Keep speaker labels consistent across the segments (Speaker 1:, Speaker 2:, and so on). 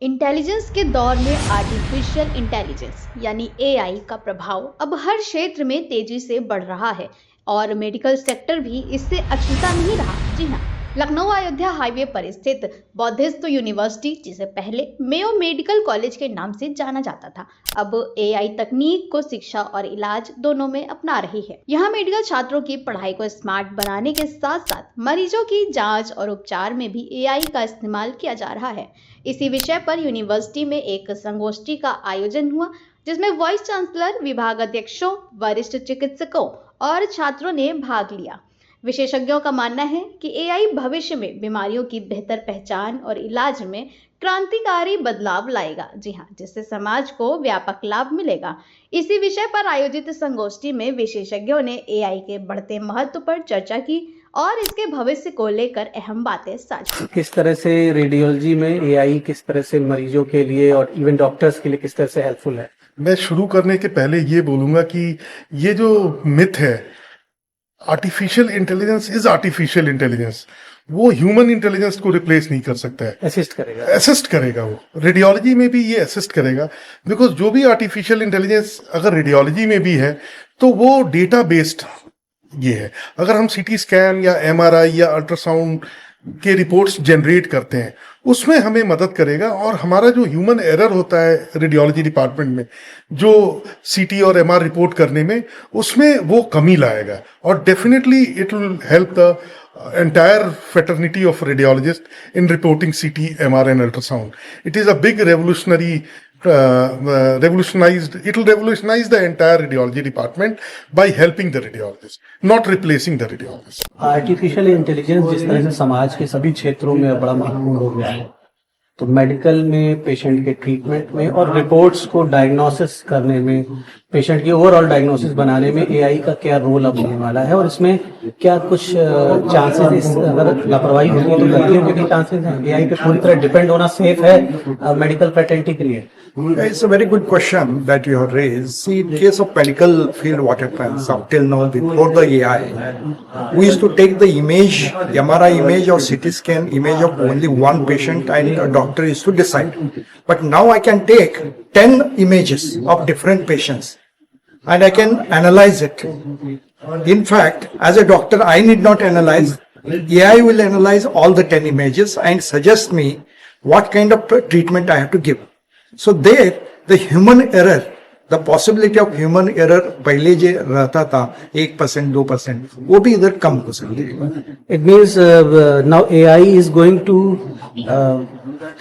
Speaker 1: Intelligence के दौर में आर्टिफिशियल इंटेलिजेंस यानी एआई का प्रभाव अब हर क्षेत्र में तेजी से बढ़ रहा है और मेडिकल सेक्टर भी इससे अछूता नहीं रहा। जी हाँ, लखनऊ अयोध्या हाईवे पर स्थित बौद्धिस्ट यूनिवर्सिटी, जिसे पहले मेयो मेडिकल कॉलेज के नाम से जाना जाता था, अब एआई तकनीक को शिक्षा और इलाज दोनों में अपना रही है। यहाँ मेडिकल छात्रों की पढ़ाई को स्मार्ट बनाने के साथ साथ मरीजों की जांच और उपचार में भी एआई का इस्तेमाल किया जा रहा है। इसी विषय पर यूनिवर्सिटी में एक संगोष्ठी का आयोजन हुआ, जिसमें वाइस चांसलर, विभाग अध्यक्षों, वरिष्ठ चिकित्सकों और छात्रों ने भाग लिया। विशेषज्ञों का मानना है कि एआई भविष्य में बीमारियों की बेहतर पहचान और इलाज में क्रांतिकारी बदलाव लाएगा। जी हाँ, जिससे समाज को व्यापक लाभ मिलेगा। इसी विषय पर आयोजित संगोष्ठी में विशेषज्ञों ने एआई के बढ़ते महत्व पर चर्चा की और इसके भविष्य को लेकर अहम बातें साझा।
Speaker 2: किस तरह से रेडियोलॉजी में एआई किस तरह से मरीजों के लिए और इवन डॉक्टर्स के लिए किस तरह से हेल्पफुल है।
Speaker 3: मैं शुरू करने के पहले ये बोलूंगा कि ये जो मिथ है, artificial intelligence is artificial intelligence, वो ह्यूमन इंटेलिजेंस को रिप्लेस नहीं कर सकता है। असिस्ट करेगा वो रेडियोलॉजी में भी, ये असिस्ट करेगा। बिकॉज जो भी आर्टिफिशियल इंटेलिजेंस अगर रेडियोलॉजी में भी है तो वो डेटा बेस्ड ये है। अगर हम सीटी स्कैन या एमआरआई या अल्ट्रासाउंड के रिपोर्ट्स जनरेट करते हैं, उसमें हमें मदद करेगा। और हमारा जो ह्यूमन एरर होता है रेडियोलॉजी डिपार्टमेंट में, जो सीटी और एमआर रिपोर्ट करने में, उसमें वो कमी लाएगा। और definitely it will help the entire fraternity of radiologists in reporting CT, MR and ultrasound. It is a big it will revolutionize the entire radiology department by helping the radiologist, not replacing the radiologist.
Speaker 2: Artificial intelligence जिस तरह से समाज के सभी क्षेत्रों में बड़ा महत्वपूर्ण हो गया है, तो मेडिकल में, पेशेंट के ट्रीटमेंट में और रिपोर्ट्स को डायग्नोसिस करने में, पेशेंट की ओवरऑल डायग्नोसिस बनाने में एआई का क्या रोल अब होने वाला है, और इसमें क्या कुछ चांसेस, अगर लापरवाही होगी तो गलतियों के भी चांसेस हैं? एआई पे पूरी तरह डिपेंड होना सेफ है मेडिकल फ्रेटर्निटी के लिए?
Speaker 4: It's a very good question that you have raised. See, in case of medical field, what happens up till now before the AI, we used to take the image, MRI image or CT scan image of only one patient, and a doctor used to decide. But now I can take 10 images of different patients and I can analyze it. In fact, as a doctor, I need not analyze. AI will analyze all the 10 images and suggest me what kind of treatment I have to give. So there, the human error, the possibility of human error पहले जो रहता था 1%, 2%, वो भी इधर कम हो सकती है.
Speaker 2: It means now AI is going to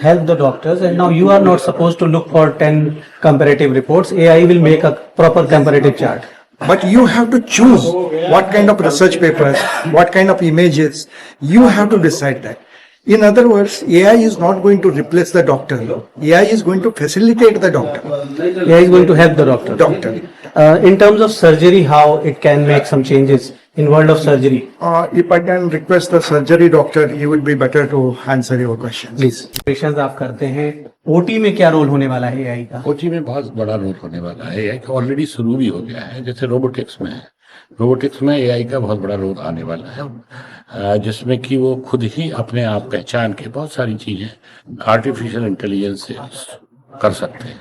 Speaker 2: help the doctors, and now you are not supposed to look for 10 comparative reports. AI will make a proper comparative chart.
Speaker 4: But you have to choose what kind of research papers, what kind of images. You have to decide that. In other words, AI is not going to replace the doctor. AI is going to facilitate the doctor.
Speaker 2: AI is going to help the doctor. In terms of surgery, how it can make some changes in world of surgery?
Speaker 4: If I can request the surgery doctor, he would be better to answer your question.
Speaker 2: Please. Operations आप करते हैं, OT में क्या role होने वाला है AI का?
Speaker 5: OT में बहुत बड़ा रोल होने वाला है। एआई का ऑलरेडी शुरू भी हो गया है, जैसे रोबोटिक्स में है। रोबोटिक्स में एआई का बहुत बड़ा रोल आने वाला है, जिसमें कि वो खुद ही अपने आप पहचान के बहुत सारी चीजें आर्टिफिशियल इंटेलिजेंस से कर सकते हैं।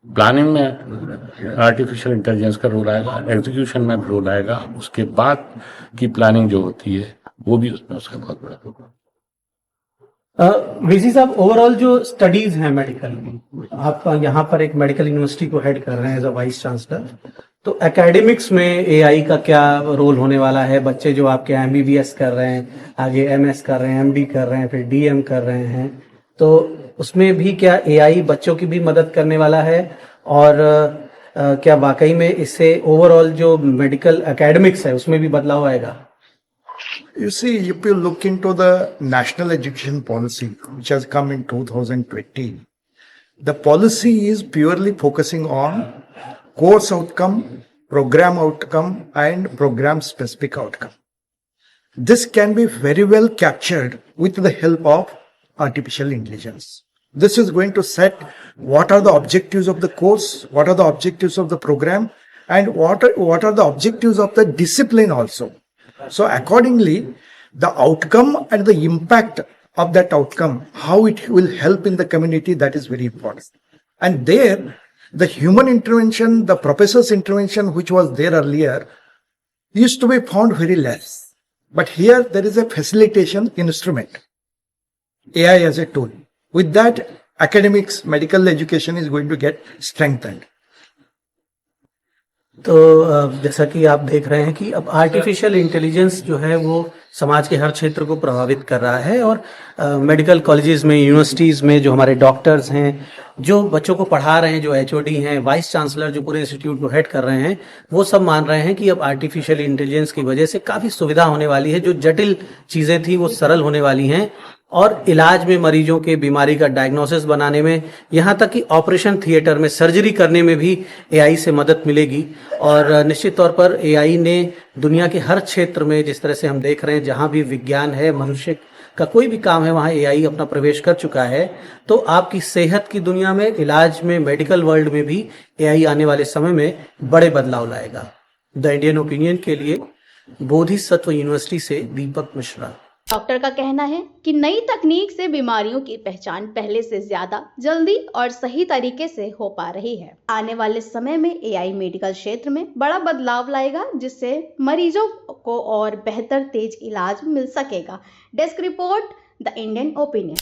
Speaker 5: प्लानिंग में आर्टिफिशियल इंटेलिजेंस का रोल आएगा, एग्जीक्यूशन में रोल आएगा, उसके बाद की प्लानिंग जो होती है वो भी उसमें उसका बहुत बड़ा रोल।
Speaker 2: वीसी साहब, ओवरऑल जो स्टडीज हैं मेडिकल में, आप यहाँ पर एक मेडिकल यूनिवर्सिटी को हेड कर रहे हैं एज अ वाइस चांसलर, तो एकेडमिक्स में एआई का क्या रोल होने वाला है? बच्चे जो आपके एमबीबीएस कर रहे हैं, आगे एमएस कर रहे हैं, एमडी कर रहे हैं, फिर डीएम कर रहे हैं, तो उसमें भी क्या एआई बच्चों की भी मदद करने वाला है? और क्या वाकई में इससे ओवरऑल जो मेडिकल एकेडमिक्स है उसमें भी बदलाव आएगा?
Speaker 4: You see, if you look into the national education policy, which has come in 2020, the policy is purely focusing on course outcome, program outcome, and program specific outcome. This can be very well captured with the help of artificial intelligence. This is going to set what are the objectives of the course, what are the objectives of the program, and what are the objectives of the discipline also. So accordingly, the outcome and the impact of that outcome, how it will help in the community, that is very important. And there, the human intervention, the professor's intervention, which was there earlier, used to be found very less. But here there is a facilitation instrument, AI as a tool. With that, academics, medical education is going to get strengthened.
Speaker 2: तो जैसा कि आप देख रहे हैं कि अब artificial intelligence जो है वो समाज के हर क्षेत्र को प्रभावित कर रहा है और मेडिकल कॉलेजेस में, यूनिवर्सिटीज़ में जो हमारे डॉक्टर्स हैं, जो बच्चों को पढ़ा रहे हैं, जो एचओडी हैं, वाइस चांसलर जो पूरे इंस्टीट्यूट को हेड कर रहे हैं, वो सब मान रहे हैं कि अब आर्टिफिशियल इंटेलिजेंस की वजह से काफ़ी सुविधा होने वाली है। जो जटिल चीज़ें थी वो सरल होने वाली हैं और इलाज में, मरीजों के बीमारी का डायग्नोसिस बनाने में, यहाँ तक कि ऑपरेशन थिएटर में सर्जरी करने में भी एआई से मदद मिलेगी। और निश्चित तौर पर एआई ने दुनिया के हर क्षेत्र में, जिस तरह से हम देख रहे हैं, जहाँ भी विज्ञान है, मनुष्य का कोई भी काम है, वहाँ एआई अपना प्रवेश कर चुका है। तो आपकी सेहत की दुनिया में, इलाज में, मेडिकल वर्ल्ड में भी एआई आने वाले समय में बड़े बदलाव लाएगा। द इंडियन ओपिनियन के लिए बोधिसत्व यूनिवर्सिटी से दीपक मिश्रा।
Speaker 1: डॉक्टर का कहना है कि नई तकनीक से बीमारियों की पहचान पहले से ज्यादा जल्दी और सही तरीके से हो पा रही है। आने वाले समय में एआई मेडिकल क्षेत्र में बड़ा बदलाव लाएगा, जिससे मरीजों को और बेहतर तेज इलाज मिल सकेगा। Desk report, the Indian opinion.